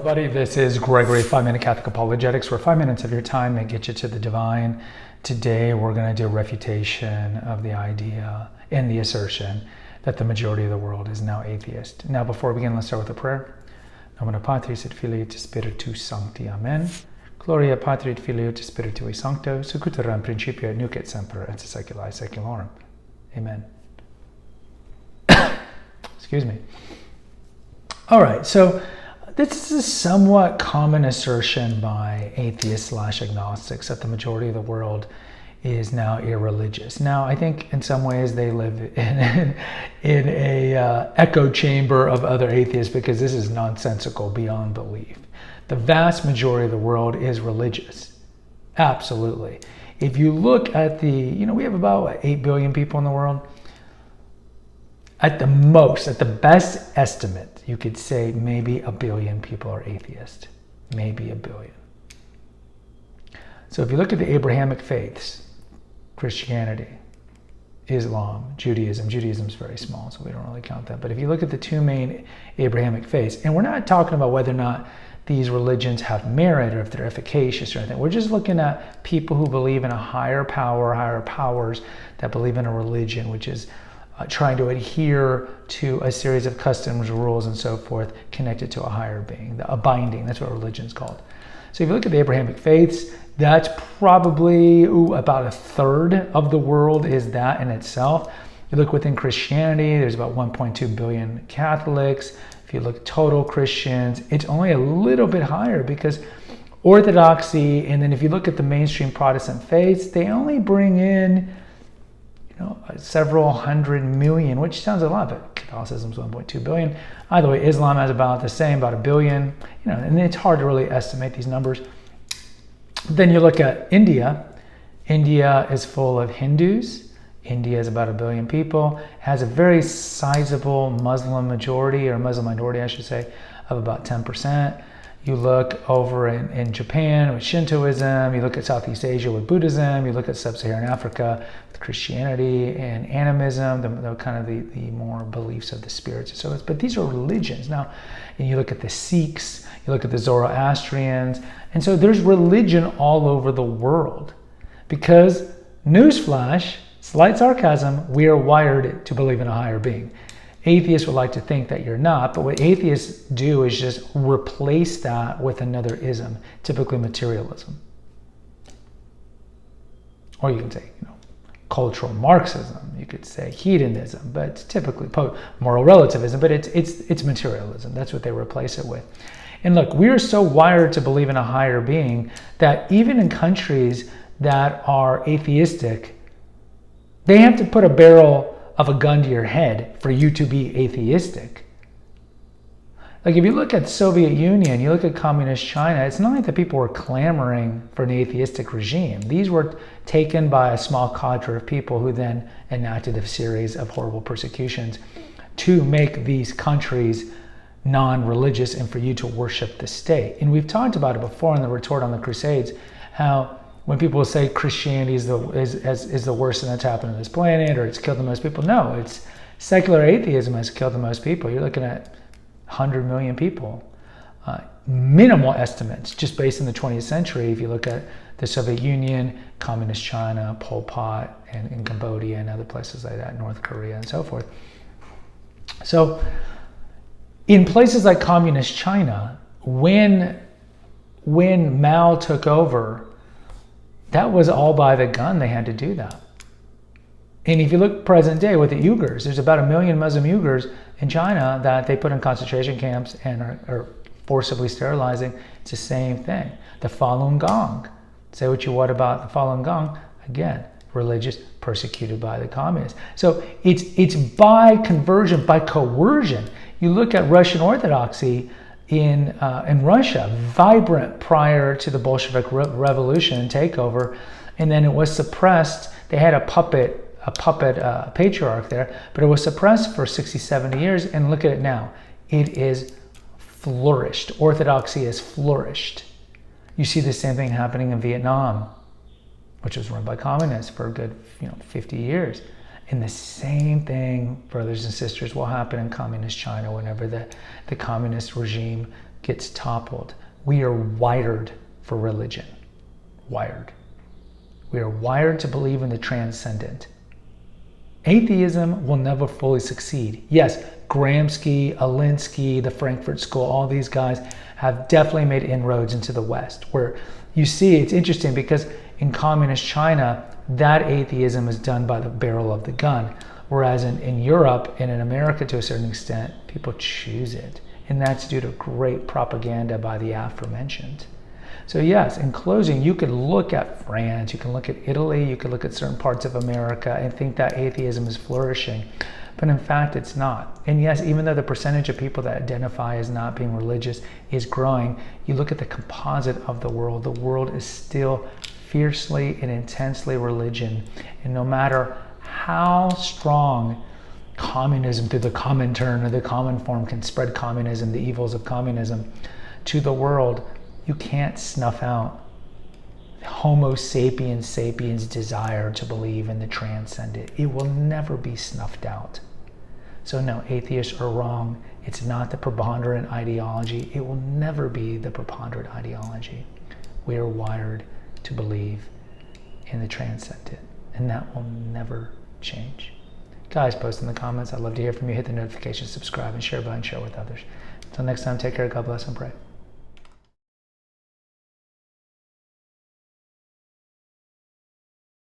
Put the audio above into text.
everybody. This is Gregory, 5-Minute Catholic Apologetics, where 5 minutes of your time may get you to the divine. Today, we're going to do a refutation of the idea and the assertion that the majority of the world is now atheist. Now, before we begin, let's start with a prayer. Nomine Patris et Filii et Spiritus Sancti. Amen. Gloria Patri et Filii et Spiritui Sancto, secutor in principio et nunc et semper et saecula saeculorum. Amen. Excuse me. All right, so this is a somewhat common assertion by atheists/agnostics that the majority of the world is now irreligious. Now, I think in some ways they live in a echo chamber of other atheists, because this is nonsensical beyond belief. The vast majority of the world is religious. Absolutely. If you look at we have about 8 billion people in the world. At the most, at the best estimate, you could say maybe 1 billion people are atheist. Maybe 1 billion. So if you look at the Abrahamic faiths, Christianity, Islam, Judaism is very small, so we don't really count that. But if you look at the two main Abrahamic faiths, and we're not talking about whether or not these religions have merit or if they're efficacious or anything. We're just looking at people who believe in a higher power, higher powers that believe in a religion, which is trying to adhere to a series of customs, rules, and so forth connected to a higher being, a binding. That's what religion is called. So if you look at the Abrahamic faiths, that's probably about 1/3 of the world is that in itself. You look within Christianity, there's about 1.2 billion Catholics. If you look total Christians, it's only a little bit higher, because Orthodoxy, and then if you look at the mainstream Protestant faiths, they only bring in several 100 million, which sounds a lot, but Catholicism's 1.2 billion. Either way, Islam has about the same, about 1 billion, and it's hard to really estimate these numbers. Then you look at India. India is full of Hindus. India is about 1 billion people, has a very sizable Muslim majority, or Muslim minority, I should say, of about 10%. You look over in Japan with Shintoism, you look at Southeast Asia with Buddhism, you look at Sub-Saharan Africa with Christianity and animism, the kind of the more beliefs of the spirits and so on. But these are religions. Now, and you look at the Sikhs, you look at the Zoroastrians, and so there's religion all over the world. Because, newsflash, slight sarcasm, we are wired to believe in a higher being. Atheists would like to think that you're not, but what atheists do is just replace that with another ism, typically materialism. Or you can say, cultural Marxism, you could say hedonism, but it's typically moral relativism, but it's materialism. That's what they replace it with. And look, we are so wired to believe in a higher being that even in countries that are atheistic, they have to put a barrel of a gun to your head for you to be atheistic. Like if you look at the Soviet Union, you look at communist China, it's not like the people were clamoring for an atheistic regime. These were taken by a small cadre of people who then enacted a series of horrible persecutions to make these countries non-religious and for you to worship the state. And we've talked about it before in the Retort on the Crusades, how when people say Christianity is the worst thing that's happened on this planet, or it's killed the most people, no, it's secular atheism has killed the most people. You're looking at 100 million people. Minimal estimates, just based in the 20th century, if you look at the Soviet Union, communist China, Pol Pot, and in Cambodia and other places like that, North Korea and so forth. So in places like communist China, when Mao took over, that was all by the gun. They had to do that. And if you look present day with the Uyghurs, there's about 1 million Muslim Uyghurs in China that they put in concentration camps and are forcibly sterilizing. It's the same thing. The Falun Gong. Say what you want about the Falun Gong. Again, religious, persecuted by the communists. So it's by conversion, by coercion. You look at Russian Orthodoxy in Russia, vibrant prior to the Bolshevik Revolution takeover, and then it was suppressed. They had a puppet patriarch there, but it was suppressed for 60, 70 years, and look at it now. It is flourished. Orthodoxy has flourished. You see the same thing happening in Vietnam, which was run by communists for a good 50 years. And the same thing, brothers and sisters, will happen in communist China whenever the communist regime gets toppled. We are wired for religion. Wired. We are wired to believe in the transcendent. Atheism will never fully succeed. Yes, Gramsci, Alinsky, the Frankfurt School, all these guys have definitely made inroads into the West, where you see, it's interesting because in communist China, that atheism is done by the barrel of the gun. Whereas in Europe and in America to a certain extent, people choose it. And that's due to great propaganda by the aforementioned. So yes, in closing, you could look at France, you can look at Italy, you could look at certain parts of America and think that atheism is flourishing. But in fact, it's not. And yes, even though the percentage of people that identify as not being religious is growing, you look at the composite of the world is still fiercely and intensely religion. And no matter how strong communism through the Comintern or the common form can spread communism, the evils of communism to the world, you can't snuff out Homo sapiens sapiens desire to believe in the transcendent. It will never be snuffed out. So no, atheists are wrong. It's not the preponderant ideology. It will never be the preponderant ideology. We are wired to believe in the transcendent, and that will never change. Guys, post in the comments. I'd love to hear from you. Hit the notification, subscribe, and share button, share with others. Until next time, take care, God bless, and pray.